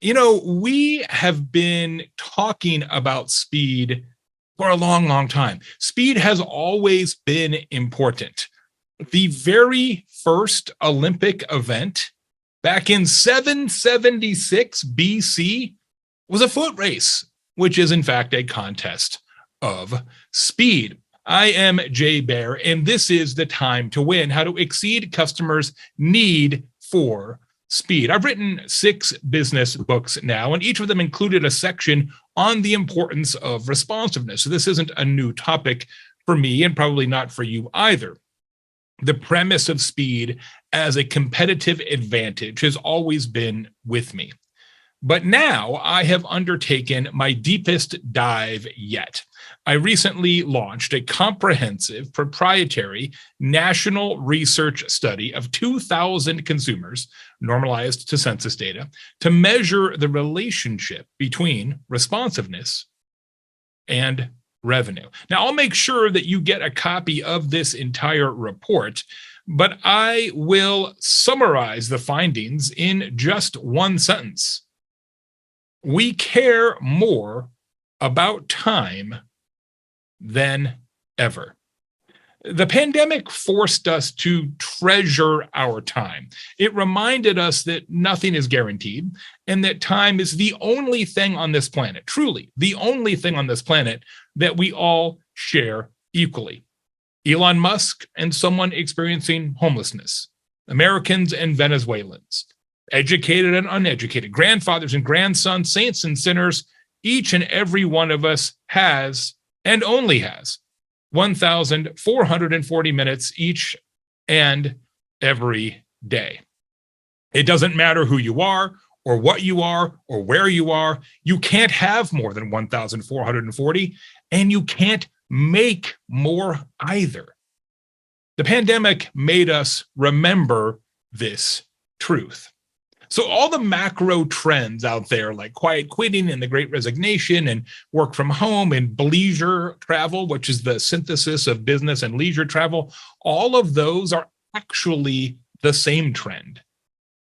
We have been talking about speed for a long, long time. Speed has always been important. The very first Olympic event back in 776 BC was a foot race, which is in fact a contest of speed. I am Baer, and this is the time to win, how to exceed customers' need for speed. I've written 6 business books now, and each of them included a section on the importance of responsiveness. So this isn't a new topic for me, and probably not for you either. The premise of speed as a competitive advantage has always been with me. But now I have undertaken my deepest dive yet. I recently launched a comprehensive proprietary national research study of 2,000 consumers, normalized to census data, to measure the relationship between responsiveness and revenue. Now, I'll make sure that you get a copy of this entire report, but I will summarize the findings in just one sentence. We care more about time than ever. The pandemic forced us to treasure our time. It reminded us that nothing is guaranteed and that time is the only thing on this planet, truly the only thing on this planet that we all share equally. Elon Musk and someone experiencing homelessness, Americans and Venezuelans, educated and uneducated, grandfathers and grandsons, saints and sinners, each and every one of us has and only has 1,440 minutes each and every day. It doesn't matter who you are or what you are or where you are. You can't have more than 1,440, and you can't make more either. The pandemic made us remember this truth. So all the macro trends out there, like quiet quitting and the Great Resignation and work from home and leisure travel, which is the synthesis of business and leisure travel, all of those are actually the same trend,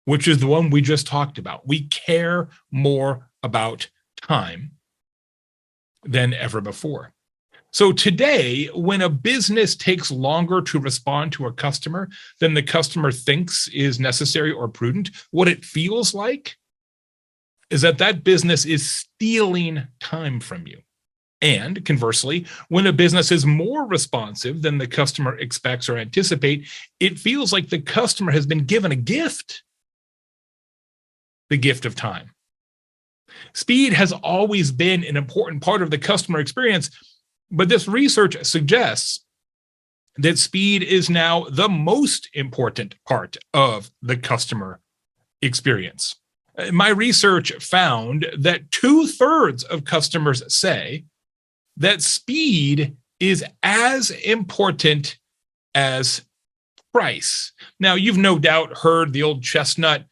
which is the one we just talked about. We care more about time than ever before. So today, when a business takes longer to respond to a customer than the customer thinks is necessary or prudent, what it feels like is that business is stealing time from you. And conversely, when a business is more responsive than the customer expects or anticipate, it feels like the customer has been given a gift, the gift of time. Speed has always been an important part of the customer experience, but this research suggests that speed is now the most important part of the customer experience. My research found that 2/3 of customers say that speed is as important as price. Now, you've no doubt heard the old chestnut,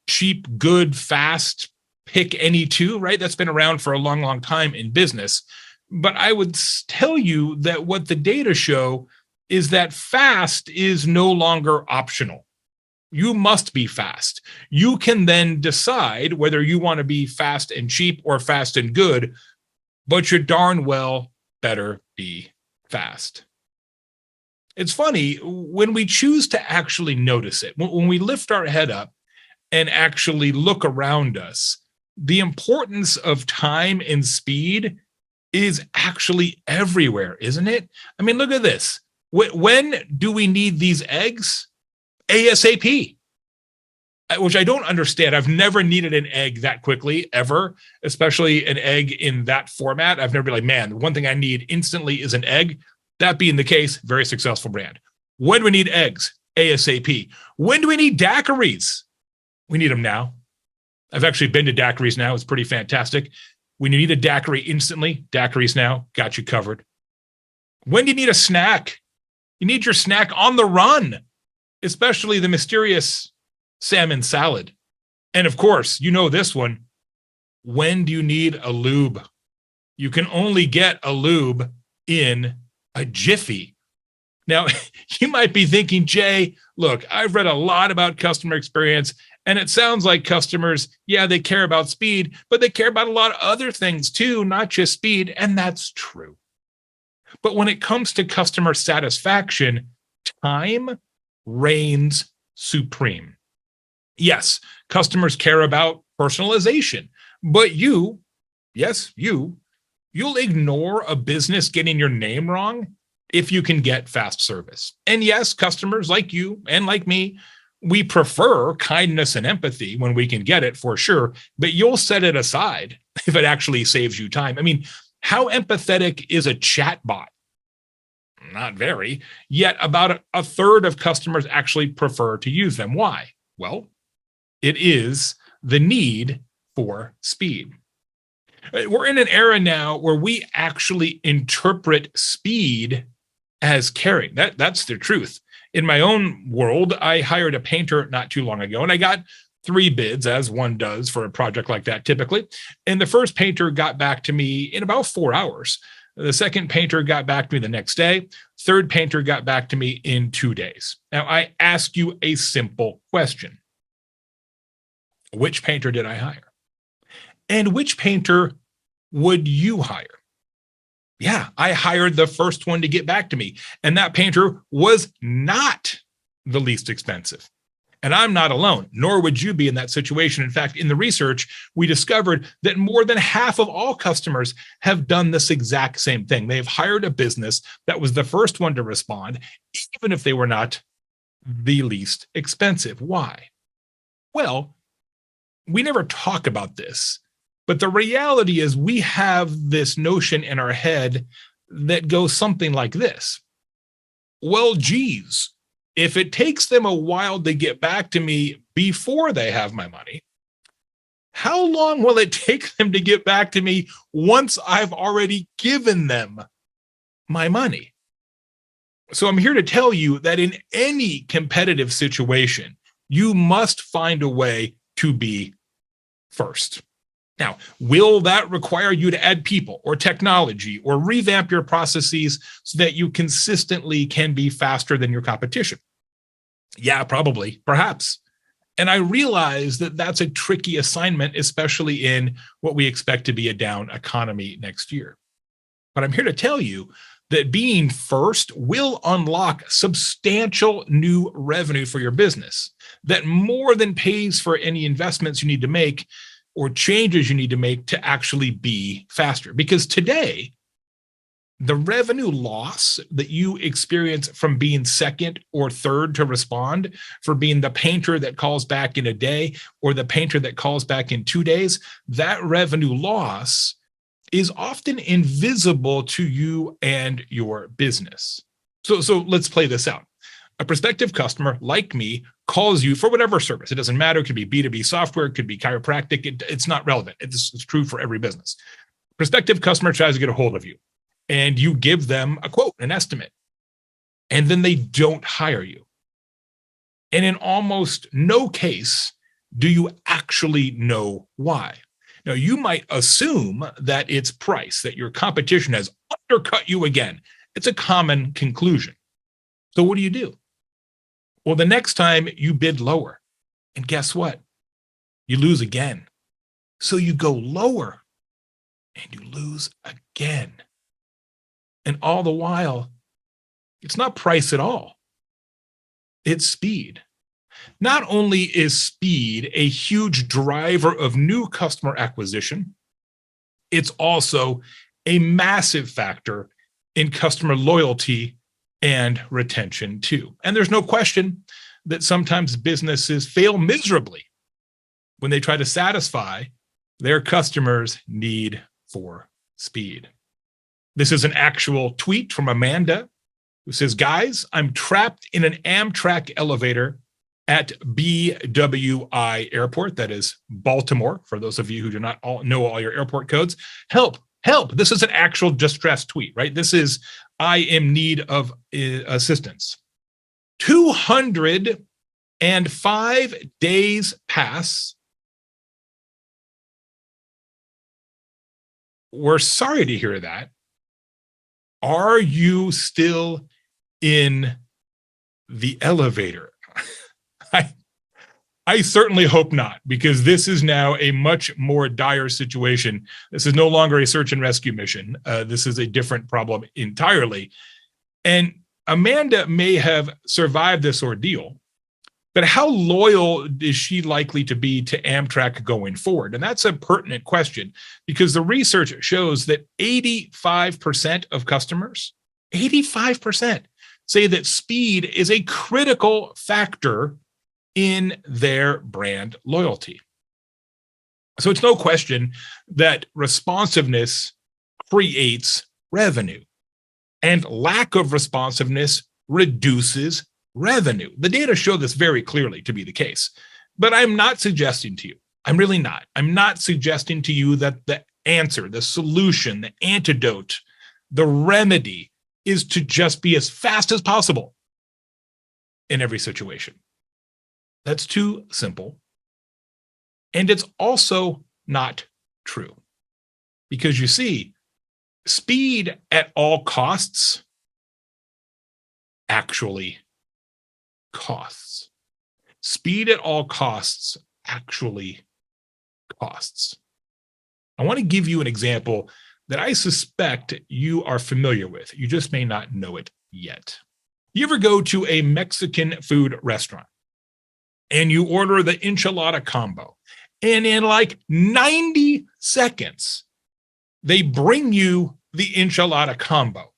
cheap, good, fast, pick any two, right? That's been around for a long, long time in business. But I would tell you that what the data show is that fast is no longer optional. You must be fast. You can then decide whether you want to be fast and cheap or fast and good, but you darn well better be fast. It's funny, when we choose to actually notice it, when we lift our head up and actually look around us, the importance of time and speed is actually everywhere, isn't it? I mean, look at this. When do we need these eggs? ASAP, which I don't understand. I've never needed an egg that quickly, ever, especially an egg in that format. I've never been like, man, the one thing I need instantly is an egg. That being the case, very successful brand. When do we need eggs? ASAP. When do we need daiquiris? We need them now. I've actually been to daiquiris now. It's pretty fantastic. When you need a daiquiri instantly, daiquiris now, got you covered. When do you need a snack? You need your snack on the run, especially the mysterious salmon salad. And of course, you know this one. When do you need a lube? You can only get a lube in a jiffy. Now, you might be thinking, Jay, look, I've read a lot about customer experience, And it sounds like customers, yeah, they care about speed, but they care about a lot of other things too, not just speed. And that's true. But when it comes to customer satisfaction, time reigns supreme. Yes, customers care about personalization, but you'll ignore a business getting your name wrong if you can get fast service. And yes, customers like you and like me, we prefer kindness and empathy when we can get it for sure, but you'll set it aside if it actually saves you time. I mean, how empathetic is a chatbot? Not very. Yet about a third of customers actually prefer to use them. Why? Well, it is the need for speed. We're in an era now where we actually interpret speed as caring. That's the truth. In my own world, I hired a painter not too long ago, and I got 3 bids, as one does for a project like that typically. And the first painter got back to me in about 4 hours. The second painter got back to me the next day. Third painter got back to me in 2 days. Now, I ask you a simple question. Which painter did I hire? And which painter would you hire? Yeah, I hired the first one to get back to me. And that painter was not the least expensive. And I'm not alone, nor would you be in that situation. In fact, in the research, we discovered that more than half of all customers have done this exact same thing. They've hired a business that was the first one to respond, even if they were not the least expensive. Why? Well, we never talk about this, but the reality is we have this notion in our head that goes something like this. Well, geez, if it takes them a while to get back to me before they have my money, how long will it take them to get back to me once I've already given them my money? So I'm here to tell you that in any competitive situation, you must find a way to be first. Now, will that require you to add people or technology or revamp your processes so that you consistently can be faster than your competition? Yeah, probably, perhaps. And I realize that that's a tricky assignment, especially in what we expect to be a down economy next year. But I'm here to tell you that being first will unlock substantial new revenue for your business that more than pays for any investments you need to make or changes you need to make to actually be faster. Because today, the revenue loss that you experience from being second or third to respond, for being the painter that calls back in a day or the painter that calls back in 2 days, that revenue loss is often invisible to you and your business. So let's play this out. A prospective customer like me calls you for whatever service. It doesn't matter. It could be B2B software. It could be chiropractic. It's not relevant. It's true for every business. Prospective customer tries to get a hold of you and you give them a quote, an estimate, and then they don't hire you. And in almost no case do you actually know why. Now, you might assume that it's price, that your competition has undercut you again. It's a common conclusion. So what do? Well, the next time you bid lower, and guess what? You lose again. So you go lower and you lose again. And all the while, it's not price at all. It's speed. Not only is speed a huge driver of new customer acquisition, it's also a massive factor in customer loyalty and retention too. And there's no question that sometimes businesses fail miserably when they try to satisfy their customers' need for speed. This is an actual tweet from Amanda who says, "Guys, I'm trapped in an Amtrak elevator at BWI Airport." That is Baltimore, for those of you who do not know all your airport codes. Help, help. This is an actual distress tweet, right? This is, I am need of assistance. 205 days pass. We're sorry to hear that. Are you still in the elevator? I certainly hope not, because this is now a much more dire situation. This is no longer a search and rescue mission. This is a different problem entirely. And Amanda may have survived this ordeal, but how loyal is she likely to be to Amtrak going forward? And that's a pertinent question, because the research shows that 85% of customers, 85%, say that speed is a critical factor in their brand loyalty. So it's no question that responsiveness creates revenue, and lack of responsiveness reduces revenue. The data show this very clearly to be the case. But I'm not suggesting to you, I'm really not. I'm not suggesting to you that the answer, the solution, the antidote, the remedy is to just be as fast as possible in every situation. That's too simple. And it's also not true. Because you see, speed at all costs actually costs. Speed at all costs actually costs. I want to give you an example that I suspect you are familiar with. You just may not know it yet. You ever go to a Mexican food restaurant and you order the enchilada combo, and in like 90 seconds, they bring you the enchilada combo,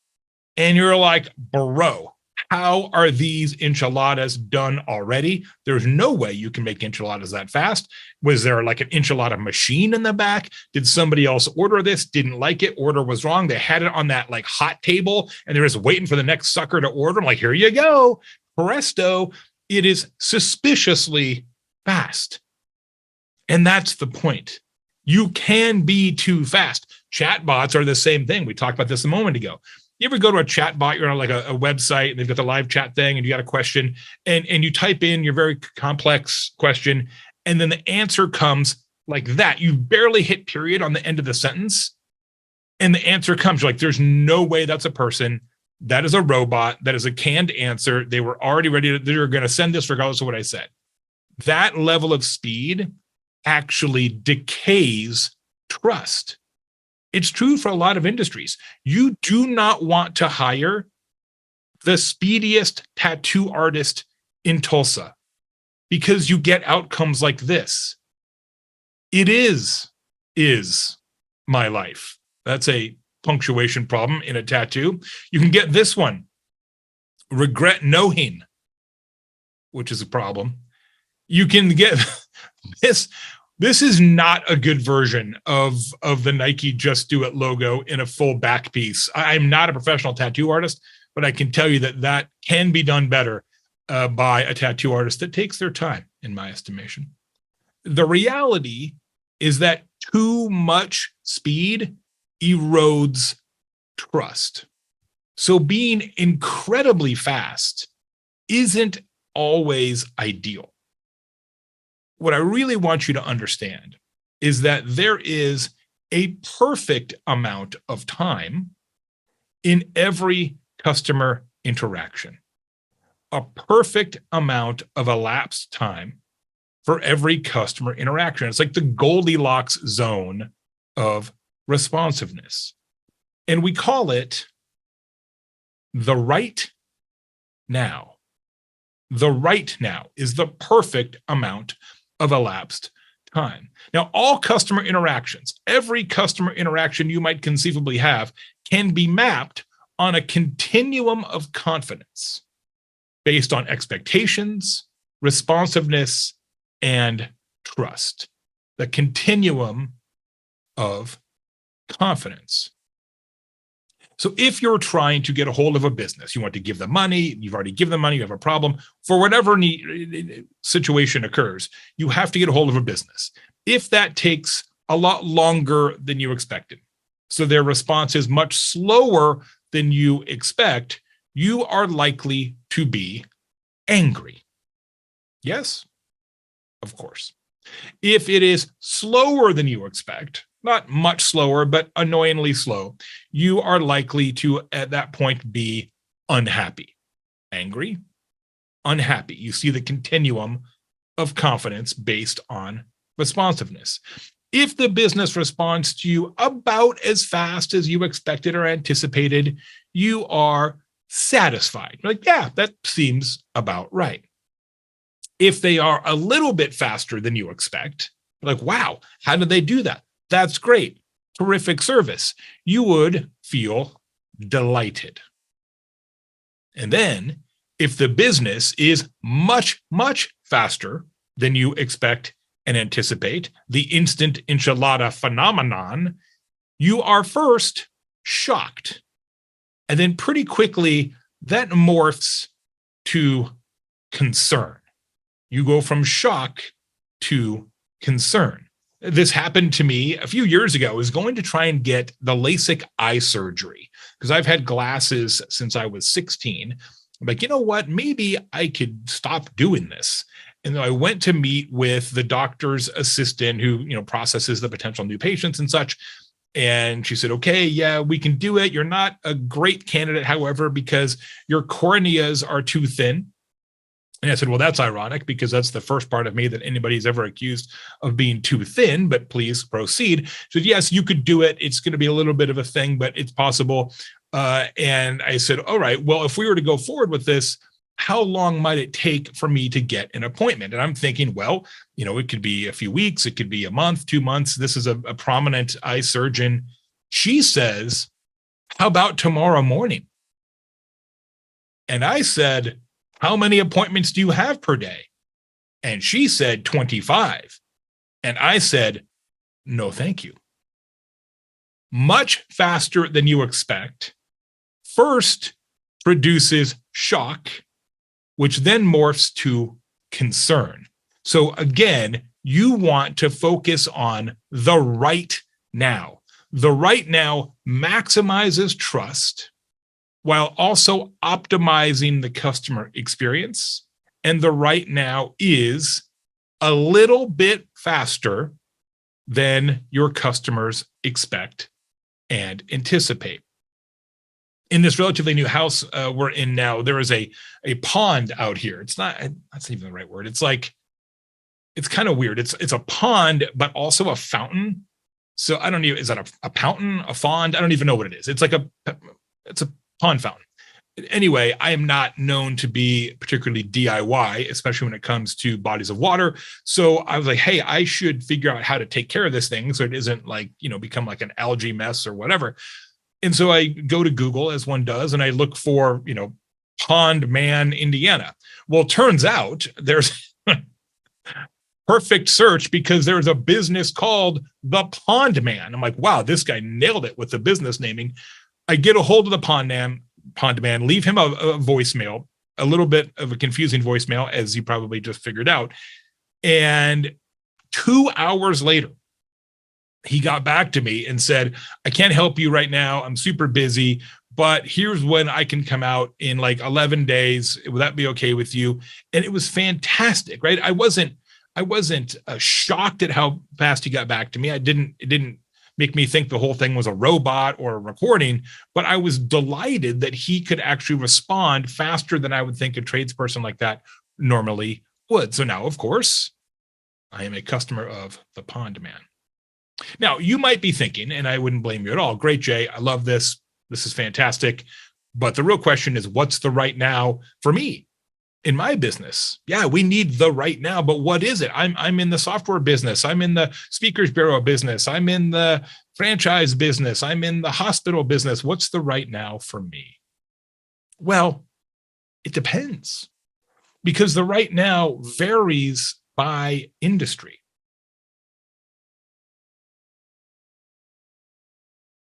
and you're like, bro, how are these enchiladas done already? There's no way you can make enchiladas that fast. Was there like an enchilada machine in the back? Did somebody else order this? Didn't like it? Order was wrong. They had it on that like hot table, and they're just waiting for the next sucker to order. I'm like, here you go. Presto. It is suspiciously fast. And that's the point. You can be too fast. Chatbots are the same thing. We talked about this a moment ago. You ever go to a chatbot, you're on like a website and they've got the live chat thing and you got a question and you type in your very complex question and then the answer comes like that. You barely hit period on the end of the sentence and the answer comes. You're like, there's no way that's a person. That is a robot. That is a canned answer. They were already ready. They're going to send this regardless of what I said. That level of speed actually decays trust. It's true for a lot of industries. You do not want to hire the speediest tattoo artist in Tulsa because you get outcomes like this. It is my life. That's a punctuation problem in a tattoo. You can get this one, regret knowing, which is a problem. You can get this. This is not a good version of the Nike Just Do It logo in a full back piece. I'm not a professional tattoo artist, but I can tell you that can be done better by a tattoo artist that takes their time, in my estimation. The reality is that too much speed erodes trust. So being incredibly fast isn't always ideal. What I really want you to understand is that there is a perfect amount of time in every customer interaction, a perfect amount of elapsed time for every customer interaction. It's like the Goldilocks zone of responsiveness. And we call it the right now. The right now is the perfect amount of elapsed time. Now, all customer interactions, every customer interaction you might conceivably have, can be mapped on a continuum of confidence based on expectations, responsiveness, and trust. The continuum of confidence. So if you're trying to get a hold of a business, you want to give them money, you've already given them money, you have a problem, for whatever situation occurs, you have to get a hold of a business. If that takes a lot longer than you expected, so their response is much slower than you expect, you are likely to be angry. Yes? Of course. If it is slower than you expect, not much slower, but annoyingly slow, you are likely to, at that point, be unhappy. Angry, unhappy. You see the continuum of confidence based on responsiveness. If the business responds to you about as fast as you expected or anticipated, you are satisfied. You're like, yeah, that seems about right. If they are a little bit faster than you expect, like, wow, how did they do that? That's great. Terrific service. You would feel delighted. And then if the business is much, much faster than you expect and anticipate, the instant enchilada phenomenon, you are first shocked. And then pretty quickly, that morphs to concern. You go from shock to concern. This happened to me a few years ago. I was going to try and get the LASIK eye surgery because I've had glasses since I was 16. I'm like, you know what? Maybe I could stop doing this. And I went to meet with the doctor's assistant who, processes the potential new patients and such. And she said, okay, yeah, we can do it. You're not a great candidate, however, because your corneas are too thin. And I said, well, that's ironic because that's the first part of me that anybody's ever accused of being too thin, but please proceed. She said, yes, you could do it. It's going to be a little bit of a thing, but it's possible. And I said, all right, well, if we were to go forward with this, how long might it take for me to get an appointment? And I'm thinking, well, it could be a few weeks. It could be a month, 2 months. This is a prominent eye surgeon. She says, how about tomorrow morning? And I said, how many appointments do you have per day? And she said 25. And I said, no, thank you. Much faster than you expect. First produces shock, which then morphs to concern. So again, you want to focus on the right now. The right now maximizes trust while also optimizing the customer experience. And the right now is a little bit faster than your customers expect and anticipate. In this relatively new house we're in now, there is a pond out here. It's not, that's even the right word. It's like, it's kind of weird. It's a pond, but also a fountain. So I don't know, is that a fountain, a fond? I don't even know what it is. It's like it's a pond fountain. Anyway, I am not known to be particularly DIY, especially when it comes to bodies of water. So I was like, hey, I should figure out how to take care of this thing so it isn't like, become like an algae mess or whatever. And so I go to Google, as one does, and I look for, Pond Man, Indiana. Well, turns out there's perfect search because there's a business called the Pond Man. I'm like, wow, this guy nailed it with the business naming. I get a hold of the Pond Man, leave him a voicemail, a little bit of a confusing voicemail, as you probably just figured out. And 2 hours later, he got back to me and said, I can't help you right now. I'm super busy, but here's when I can come out in like 11 days. Will that be okay with you? And it was fantastic, right? I wasn't shocked at how fast he got back to me. It didn't make me think the whole thing was a robot or a recording, but I was delighted that he could actually respond faster than I would think a tradesperson like that normally would. So now, of course, I am a customer of the Pond Man. Now, you might be thinking, and I wouldn't blame you at all, great, Jay, I love this. This is fantastic. But the real question is, what's the right now for me in my business? Yeah, we need the right now, but what is it? I'm in the software business. I'm in the speakers bureau business. I'm in the franchise business. I'm in the hospital business. What's the right now for me? Well, it depends, because the right now varies by industry.